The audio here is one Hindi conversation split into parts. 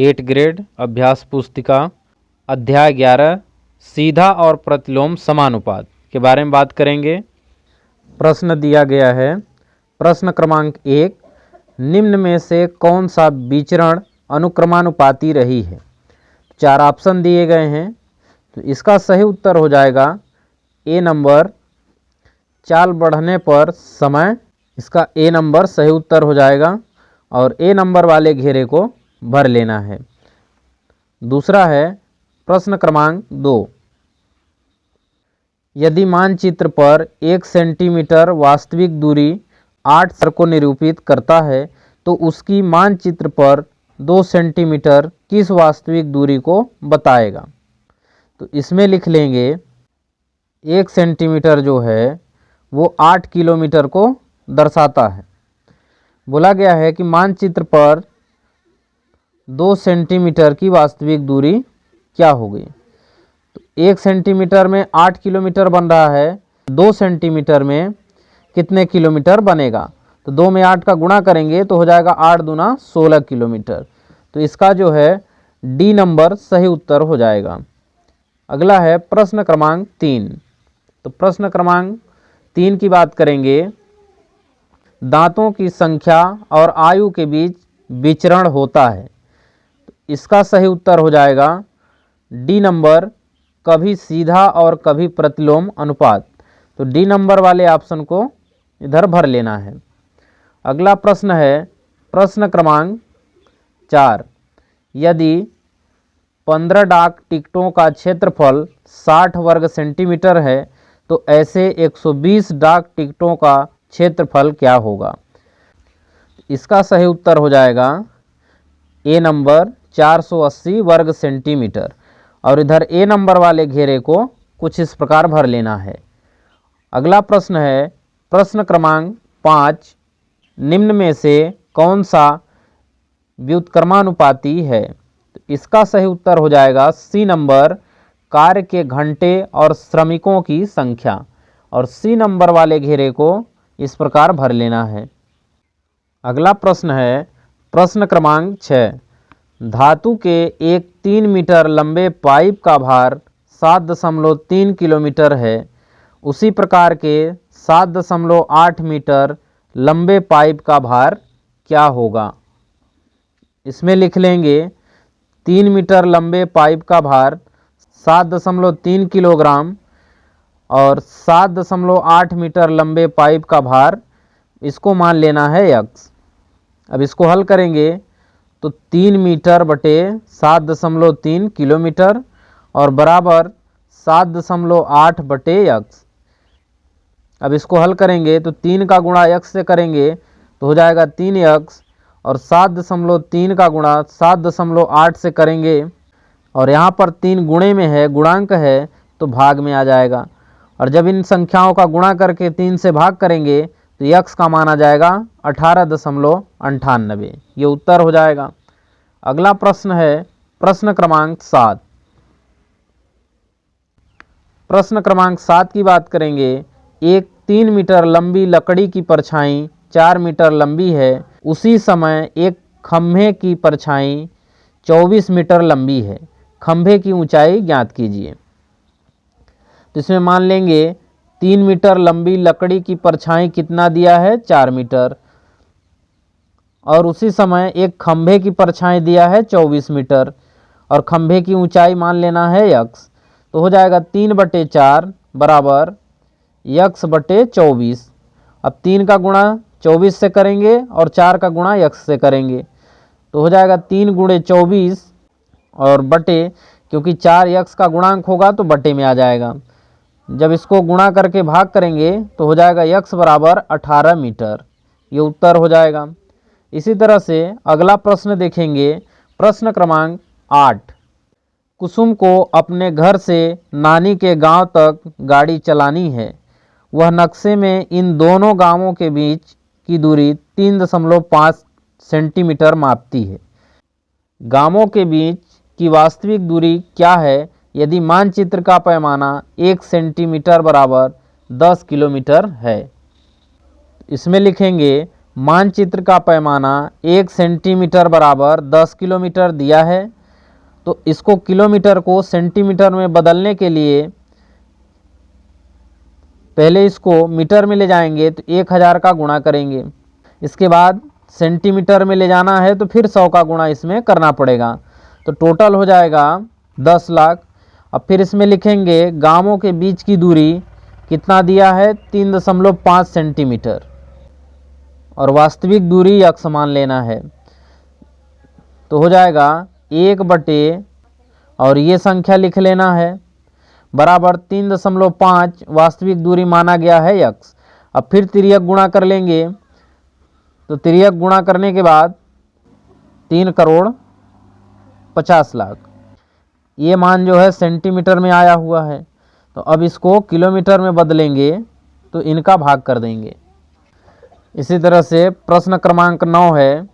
8 ग्रेड अभ्यास पुस्तिका अध्याय 11 सीधा और प्रतिलोम समानुपात के बारे में बात करेंगे। प्रश्न दिया गया है। प्रश्न क्रमांक 1, निम्न में से कौन सा विचरण अनुक्रमानुपाती रही है? 4 ऑप्शन दिए गए हैं, तो इसका सही उत्तर हो जाएगा ए नंबर, चाल बढ़ने पर समय। इसका ए नंबर सही उत्तर हो जाएगा और ए नंबर वाले घेरे को भर लेना है। दूसरा है प्रश्न क्रमांक 2, यदि मानचित्र पर 1 सेंटीमीटर वास्तविक दूरी 8 सर को निरूपित करता है तो उसकी मानचित्र पर 2 सेंटीमीटर किस वास्तविक दूरी को बताएगा? तो इसमें लिख लेंगे 1 सेंटीमीटर जो है वो 8 किलोमीटर को दर्शाता है। बोला गया है कि मानचित्र पर 2 सेंटीमीटर की वास्तविक दूरी क्या होगी? तो 1 सेंटीमीटर में 8 किलोमीटर बन रहा है, 2 सेंटीमीटर में कितने किलोमीटर बनेगा? तो 2 में 8 का गुणा करेंगे तो हो जाएगा 8 दूना 16 किलोमीटर। तो इसका जो है डी नंबर सही उत्तर हो जाएगा। अगला है प्रश्न क्रमांक 3। तो प्रश्न क्रमांक 3 की बात करेंगे। दांतों की संख्या और आयु के बीच विचरण होता है। तो इसका सही उत्तर हो जाएगा डी नंबर, कभी सीधा और कभी प्रतिलोम अनुपात। तो डी नंबर वाले ऑप्शन को इधर भर लेना है। अगला प्रश्न है प्रश्न क्रमांक 4, यदि 15 डाक टिकटों का क्षेत्रफल 60 वर्ग सेंटीमीटर है तो ऐसे 120 डाक टिकटों का क्षेत्रफल क्या होगा? इसका सही उत्तर हो जाएगा ए नंबर, 480 वर्ग सेंटीमीटर। और इधर ए नंबर वाले घेरे को कुछ इस प्रकार भर लेना है। अगला प्रश्न है प्रश्न क्रमांक 5, निम्न में से कौन सा व्युत्क्रमानुपाती है? तो इसका सही उत्तर हो जाएगा सी नंबर, कार्य के घंटे और श्रमिकों की संख्या। और सी नंबर वाले घेरे को इस प्रकार भर लेना है। अगला प्रश्न है प्रश्न क्रमांक 6, धातु के एक 3 मीटर लंबे पाइप का भार 7.3 किलोमीटर है। उसी प्रकार के 7.8 मीटर लंबे पाइप का भार क्या होगा? इसमें लिख लेंगे 3 मीटर लंबे पाइप का भार 7.3 किलोग्राम और 7.8 मीटर लंबे पाइप का भार, इसको मान लेना है x। अब इसको हल करेंगे तो 3 मीटर बटे 7.3 किलोमीटर और बराबर 7.8 बटे x। अब इसको हल करेंगे तो 3 का गुणा x से करेंगे तो हो जाएगा 3x और 7.3 का गुणा 7.8 से करेंगे और यहाँ पर 3 गुणे में है, गुणांक है तो भाग में आ जाएगा। और जब इन संख्याओं का गुणा करके 3 से भाग करेंगे तो x का मान आ जाएगा 18.98। ये उत्तर हो जाएगा। अगला प्रश्न है प्रश्न क्रमांक 7। प्रश्न क्रमांक 7 की बात करेंगे। एक 3 मीटर लंबी लकड़ी की परछाई 4 मीटर लंबी है। उसी समय एक खंभे की परछाई 24 मीटर लंबी है। खंभे की ऊंचाई ज्ञात कीजिए। तो इसमें मान लेंगे 3 मीटर लंबी लकड़ी की परछाई कितना दिया है? 4 मीटर। और उसी समय एक खंभे की परछाई दिया है 24 मीटर और खंभे की ऊंचाई मान लेना है x। तो हो जाएगा 3/4 बराबर x बटे 24। अब 3 का गुणा 24 से करेंगे और 4 का गुणा x से करेंगे तो हो जाएगा 3 गुणे 24 और बटे, क्योंकि 4x का गुणांक होगा तो बटे में आ जाएगा। जब इसको गुणा करके भाग करेंगे तो हो जाएगा x बराबर 18 मीटर। ये उत्तर हो जाएगा। इसी तरह से अगला प्रश्न देखेंगे। प्रश्न क्रमांक 8, कुसुम को अपने घर से नानी के गांव तक गाड़ी चलानी है। वह नक्शे में इन दोनों गांवों के बीच की दूरी 3.5 सेंटीमीटर मापती है। गांवों के बीच की वास्तविक दूरी क्या है यदि मानचित्र का पैमाना 1 सेंटीमीटर बराबर 10 किलोमीटर है? इसमें लिखेंगे मानचित्र का पैमाना 1 सेंटीमीटर बराबर 10 किलोमीटर दिया है, तो इसको किलोमीटर को सेंटीमीटर में बदलने के लिए पहले इसको मीटर में ले जाएंगे तो 1000 का गुणा करेंगे, इसके बाद सेंटीमीटर में ले जाना है तो फिर 100 का गुणा इसमें करना पड़ेगा, तो टोटल हो जाएगा 10 लाख। अब फिर इसमें लिखेंगे गांवों के बीच की दूरी कितना दिया है 3.5 सेंटीमीटर और वास्तविक दूरी x मान लेना है, तो हो जाएगा 1 और ये संख्या लिख लेना है बराबर 3.5 वास्तविक दूरी माना गया है x। अब फिर तिर्यक गुणा कर लेंगे, तो तिर्यक गुणा करने के बाद 3,50,00,000 ये मान जो है सेंटीमीटर में आया हुआ है, तो अब इसको किलोमीटर में बदलेंगे तो इनका भाग कर देंगे। इसी तरह से प्रश्न क्रमांक 9 है,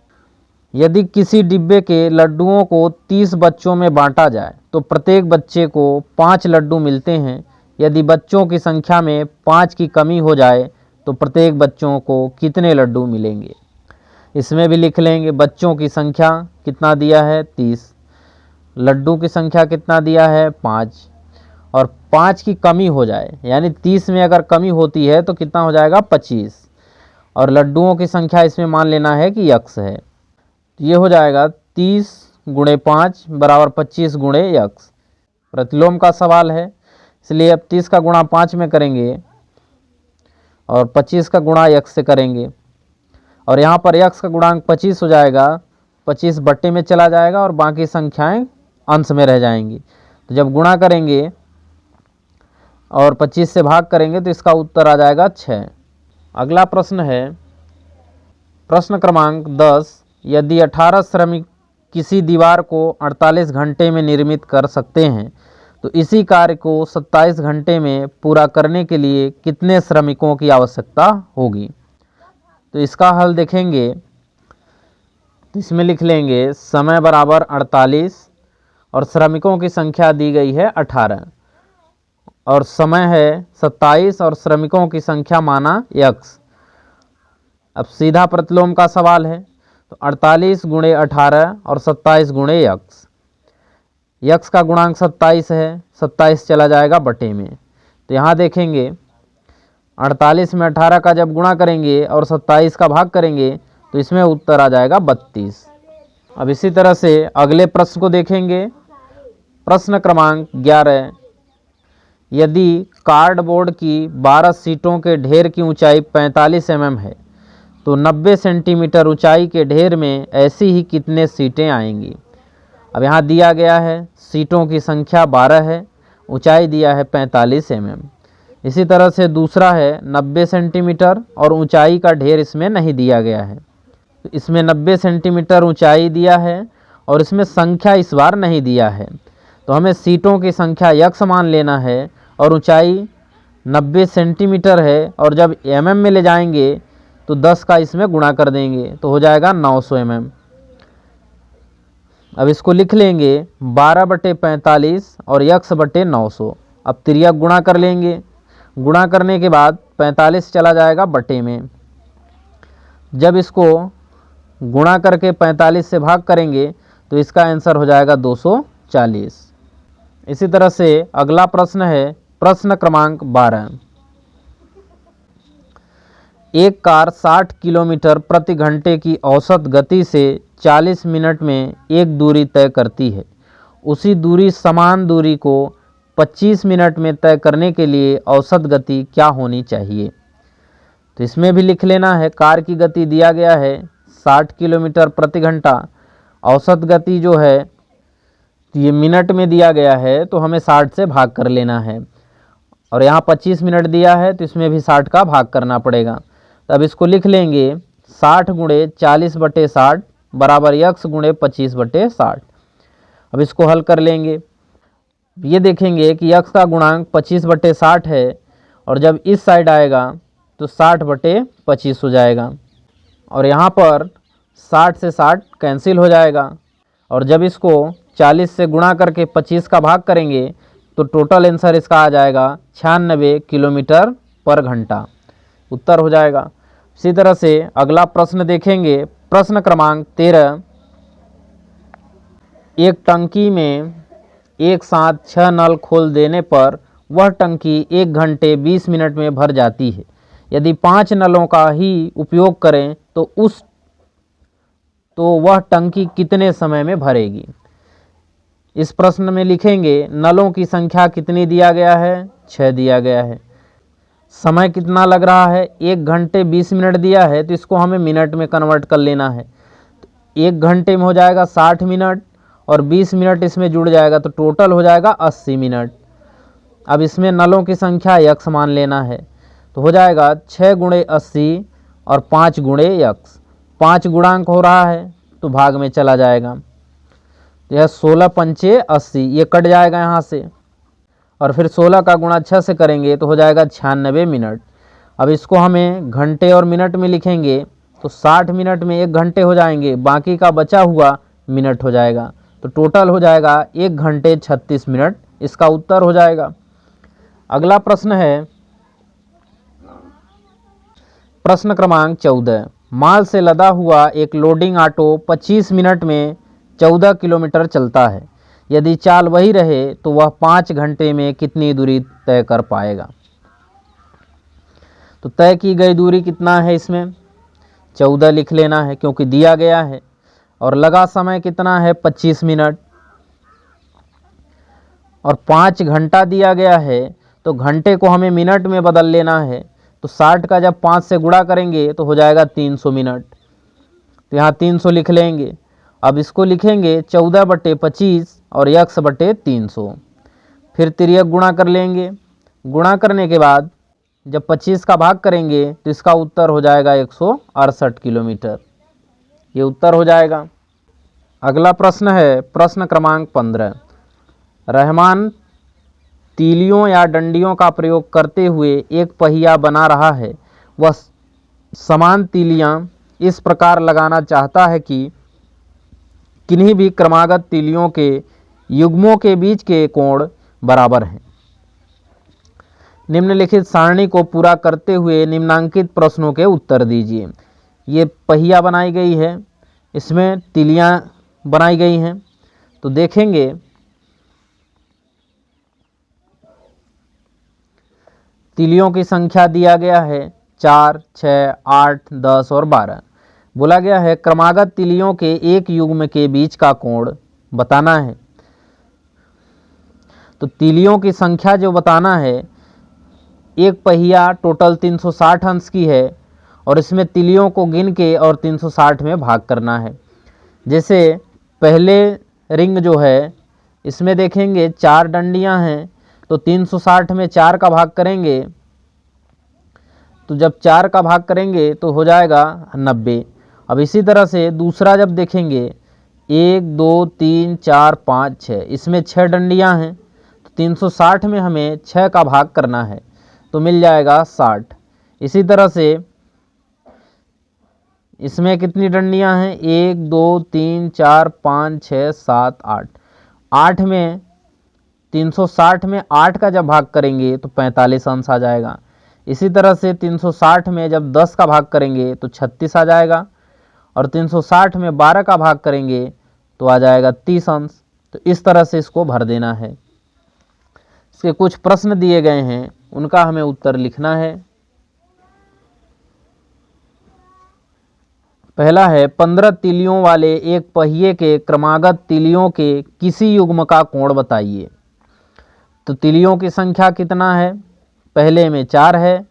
यदि किसी डिब्बे के लड्डुओं को 30 बच्चों में बांटा जाए तो प्रत्येक बच्चे को 5 लड्डू मिलते हैं। यदि बच्चों की संख्या में 5 की कमी हो जाए तो प्रत्येक बच्चों को कितने लड्डू मिलेंगे। इसमें भी लिख लेंगे बच्चों की संख्या कितना दिया है 30, लड्डू की संख्या कितना दिया है 5 और 5 की कमी हो जाए, यानी 30 में अगर कमी होती है तो कितना हो जाएगा 25 और लड्डुओं की संख्या इसमें मान लेना है कि x है, ये हो जाएगा 30 गुणे 5 बराबर 25 गुणे x। प्रतिलोम का सवाल है इसलिए अब 30 का गुणा 5 में करेंगे और 25 का गुणा x से करेंगे और यहाँ पर x का गुणांक 25 हो जाएगा, 25 बट्टे में चला जाएगा और बाकी संख्याएं अंश में रह जाएंगी। तो जब गुणा करेंगे और 25 से भाग करेंगे तो इसका उत्तर आ जाएगा 6। अगला प्रश्न है प्रश्न क्रमांक 10, यदि 18 श्रमिक किसी दीवार को 48 घंटे में निर्मित कर सकते हैं तो इसी कार्य को 27 घंटे में पूरा करने के लिए कितने श्रमिकों की आवश्यकता होगी। तो इसका हल देखेंगे तो इसमें लिख लेंगे समय बराबर 48 और श्रमिकों की संख्या दी गई है 18 और समय है 27 और श्रमिकों की संख्या माना x। अब सीधा प्रतिलोम का सवाल है, तो 48 गुणे 18 और 27 गुणे x। x का गुणांक 27 है, 27 चला जाएगा बटे में, तो यहाँ देखेंगे 48 में 18 का जब गुणा करेंगे और 27 का भाग करेंगे तो इसमें उत्तर आ जाएगा 32। अब इसी तरह से अगले प्रश्न को देखेंगे। प्रश्न क्रमांक 11, यदि कार्डबोर्ड की 12 सीटों के ढेर की ऊंचाई 45 mm है तो 90 सेंटीमीटर ऊंचाई के ढेर में ऐसी ही कितने सीटें आएंगी। अब यहाँ दिया गया है सीटों की संख्या 12 है, ऊंचाई दिया है 45 mm। इसी तरह से दूसरा है 90 सेंटीमीटर और ऊंचाई का ढेर इसमें नहीं दिया गया है, तो इसमें 90 सेंटीमीटर ऊंचाई दिया है और इसमें संख्या इस बार नहीं दिया है, तो हमें सीटों की संख्या x मान लेना है और ऊंचाई 90 सेंटीमीटर है और जब mm में ले जाएंगे तो 10 का इसमें गुणा कर देंगे तो हो जाएगा 900 mm। अब इसको लिख लेंगे 12/45 और x/900। अब तिर्यक गुणा कर लेंगे, गुणा करने के बाद 45 चला जाएगा बटे में, जब इसको गुणा करके 45 से भाग करेंगे तो इसका आंसर हो जाएगा 240। इसी तरह से अगला प्रश्न है प्रश्न क्रमांक 12, एक कार 60 किलोमीटर प्रति घंटे की औसत गति से 40 मिनट में एक दूरी तय करती है। उसी दूरी समान दूरी को 25 मिनट में तय करने के लिए औसत गति क्या होनी चाहिए। तो इसमें भी लिख लेना है, कार की गति दिया गया है 60 किलोमीटर प्रति घंटा, औसत गति जो है ये मिनट में दिया गया है तो हमें 60 से भाग कर लेना है और यहाँ 25 मिनट दिया है तो इसमें भी 60 का भाग करना पड़ेगा। तब इसको लिख लेंगे 60 गुणे 40/60 बराबर x गुणे 25/60। अब इसको हल कर लेंगे, ये देखेंगे कि x का गुणांक 25/60 है और जब इस साइड आएगा तो 60/25 हो जाएगा और यहाँ पर 60 से 60 कैंसिल हो जाएगा और जब इसको 40 से गुणा करके 25 का भाग करेंगे तो टोटल आंसर इसका आ जाएगा 96 किलोमीटर पर घंटा, उत्तर हो जाएगा इसी तरह से अगला प्रश्न देखेंगे, प्रश्न क्रमांक 13। एक टंकी में एक साथ 6 नल खोल देने पर वह टंकी 1 घंटे 20 मिनट में भर जाती है। यदि 5 नलों का ही उपयोग करें तो वह टंकी कितने समय में भरेगी। इस प्रश्न में लिखेंगे नलों की संख्या कितनी दिया गया है, 6 दिया गया है। समय कितना लग रहा है, 1 घंटे 20 मिनट दिया है, तो इसको हमें मिनट में कन्वर्ट कर लेना है। 1 घंटे में हो जाएगा 60 मिनट और 20 मिनट इसमें जुड़ जाएगा तो टोटल हो जाएगा 80 मिनट। अब इसमें नलों की संख्या यक्स मान लेना है, तो हो जाएगा 6 गुणे 80 और 5 गुणे यक्स। 5 गुणांक हो रहा है तो भाग में चला जाएगा, यह 16 पंचे 80, ये कट जाएगा यहाँ से, और फिर 16 का गुणा 6 से करेंगे तो हो जाएगा 96 मिनट। अब इसको हमें घंटे और मिनट में लिखेंगे तो 60 मिनट में 1 घंटे हो जाएंगे, बाकी का बचा हुआ मिनट हो जाएगा, तो टोटल हो जाएगा 1 घंटे 36 मिनट। इसका उत्तर हो जाएगा। अगला प्रश्न है प्रश्न क्रमांक 14। माल से लदा हुआ एक लोडिंग ऑटो 25 मिनट में 14 किलोमीटर चलता है। यदि चाल वही रहे तो वह 5 घंटे में कितनी दूरी तय कर पाएगा। तो तय की गई दूरी कितना है, इसमें 14 लिख लेना है क्योंकि दिया गया है, और लगा समय कितना है 25 मिनट, और 5 घंटा दिया गया है तो घंटे को हमें मिनट में बदल लेना है। तो 60 का जब 5 से गुणा करेंगे तो हो जाएगा 300 मिनट, तो यहाँ 300 लिख लेंगे। अब इसको लिखेंगे 14/25 और यक्स बटे 300, फिर तिर्यक गुणा कर लेंगे। गुणा करने के बाद जब 25 का भाग करेंगे तो इसका उत्तर हो जाएगा 168 किलोमीटर, ये उत्तर हो जाएगा। अगला प्रश्न है प्रश्न क्रमांक 15। रहमान तीलियों या डंडियों का प्रयोग करते हुए एक पहिया बना रहा है। वह समान तीलियां इस प्रकार लगाना चाहता है कि किन्हीं भी क्रमागत तीलियों के युग्मों के बीच के कोण बराबर हैं। निम्नलिखित सारणी को पूरा करते हुए निम्नांकित प्रश्नों के उत्तर दीजिए। ये पहिया बनाई गई है, इसमें तीलियां बनाई गई हैं, तो देखेंगे तीलियों की संख्या दिया गया है 4, 6, 8, 10 और 12। बोला गया है क्रमागत तीलियों के एक युग्म के बीच का कोण बताना है। तो तीलियों की संख्या जो बताना है, एक पहिया टोटल 360 अंश की है और इसमें तीलियों को गिन के और 360 में भाग करना है। जैसे पहले रिंग जो है इसमें देखेंगे 4 डंडियां हैं, तो 360 में 4 का भाग करेंगे, तो जब 4 का भाग करेंगे तो हो जाएगा 90। अब इसी तरह से दूसरा जब देखेंगे 1, 2, 3, 4, 5, 6, इसमें 6 डंडियां हैं, तो 360 में हमें 6 का भाग करना है तो मिल जाएगा 60। इसी तरह से इसमें कितनी डंडियां हैं, 1, 2, 3, 4, 5, 6, 7, 8। 8 में 360 में 8 का जब भाग करेंगे तो 45 अंश आ जाएगा। इसी तरह से 360 में जब 10 का भाग करेंगे तो 36 आ जाएगा, और 360 में 12 का भाग करेंगे तो आ जाएगा 30 अंश। तो इस तरह से इसको भर देना है। इसके कुछ प्रश्न दिए गए हैं, उनका हमें उत्तर लिखना है। पहला है 15 तीलियों वाले एक पहिए के क्रमागत तीलियों के किसी युग्म का कोण बताइए। तो तीलियों की संख्या कितना है, पहले में 4 है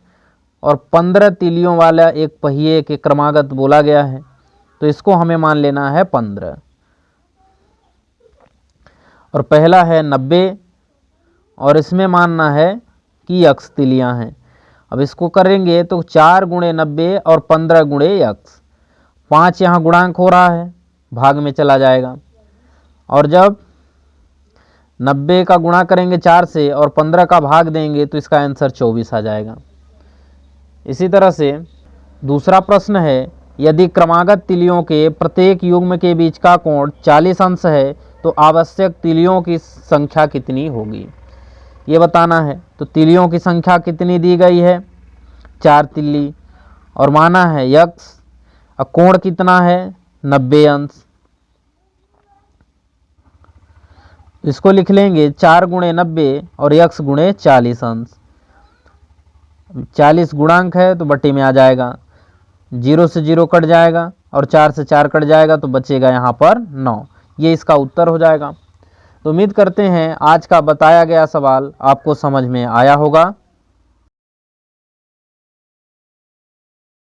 और 15 तीलियों वाला एक पहिए के क्रमागत बोला गया है, तो इसको हमें मान लेना है 15। और पहला है 90 और इसमें मानना है कि यक्स तीलियां हैं। अब इसको करेंगे तो 4 गुणे 90 और 15 गुणे यक्स, 5 यहाँ गुणांक हो रहा है, भाग में चला जाएगा। और जब 90 का गुणा करेंगे 4 से और 15 का भाग देंगे तो इसका आंसर 24 आ जाएगा। इसी तरह से दूसरा प्रश्न है, यदि क्रमागत तीलियों के प्रत्येक युग्म के बीच का कोण 40 अंश है तो आवश्यक तीलियों की संख्या कितनी होगी, ये बताना है। तो तीलियों की संख्या कितनी दी गई है, 4 तीली, और माना है यक्स। कोण कितना है 90 अंश। इसको लिख लेंगे 4 गुणे 90 और यक्स गुणे 40 अंश। 40 गुणांक है तो बट्टी में आ जाएगा, 0 से 0 कट जाएगा और 4 से 4 कट जाएगा तो बचेगा यहाँ पर 9। ये इसका उत्तर हो जाएगा। तो उम्मीद करते हैं आज का बताया गया सवाल आपको समझ में आया होगा।